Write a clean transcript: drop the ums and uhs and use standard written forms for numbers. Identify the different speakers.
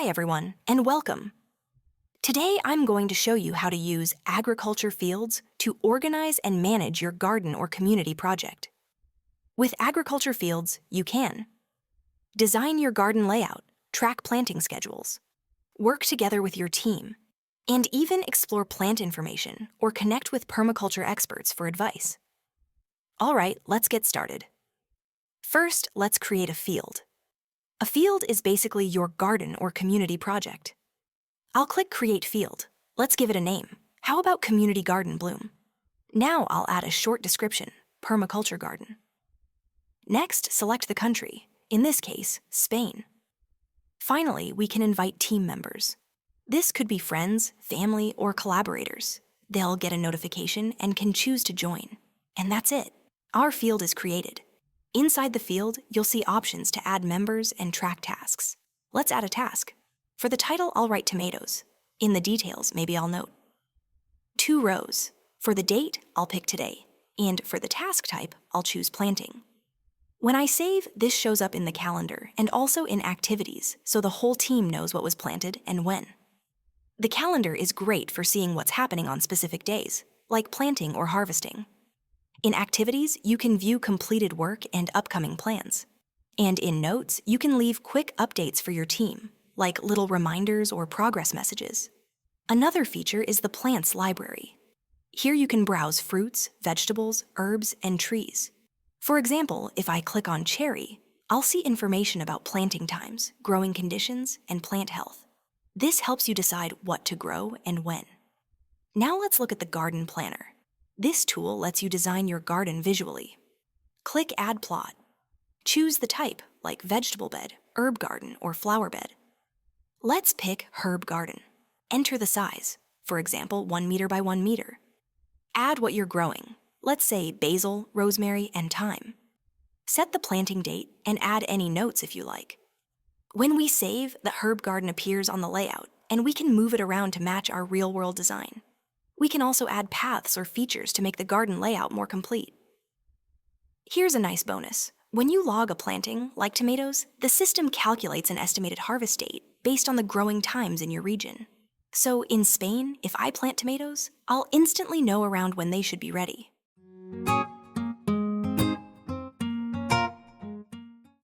Speaker 1: Hi everyone, and welcome. Today I'm going to show you how to use agriculture fields to organize and manage your garden or community project. With agriculture fields, you can design your garden layout, track planting schedules, work together with your team, and even explore plant information or connect with permaculture experts for advice. All right, let's get started. First, let's create a field. A field is basically your garden or community project. I'll click Create Field. Let's give it a name. How about Community Garden Bloom? Now I'll add a short description, Permaculture Garden. Next, select the country, in this case, Spain. Finally, we can invite team members. This could be friends, family, or collaborators. They'll get a notification and can choose to join. And that's it. Our field is created. Inside the field, you'll see options to add members and track tasks. Let's add a task. For the title, I'll write tomatoes. In the details, maybe I'll note 2 rows. For the date, I'll pick today. And for the task type, I'll choose planting. When I save, this shows up in the calendar and also in activities, so the whole team knows what was planted and when. The calendar is great for seeing what's happening on specific days, like planting or harvesting. In activities, you can view completed work and upcoming plans. And in notes, you can leave quick updates for your team, like little reminders or progress messages. Another feature is the Plants Library. Here you can browse fruits, vegetables, herbs, and trees. For example, if I click on cherry, I'll see information about planting times, growing conditions, and plant health. This helps you decide what to grow and when. Now let's look at the Garden Planner. This tool lets you design your garden visually. Click Add Plot. Choose the type, like vegetable bed, herb garden, or flower bed. Let's pick herb garden. Enter the size, for example, 1 meter by 1 meter. Add what you're growing, let's say basil, rosemary, and thyme. Set the planting date and add any notes if you like. When we save, the herb garden appears on the layout, and we can move it around to match our real-world design. We can also add paths or features to make the garden layout more complete. Here's a nice bonus. When you log a planting, like tomatoes, the system calculates an estimated harvest date based on the growing times in your region. So in Spain, if I plant tomatoes, I'll instantly know around when they should be ready.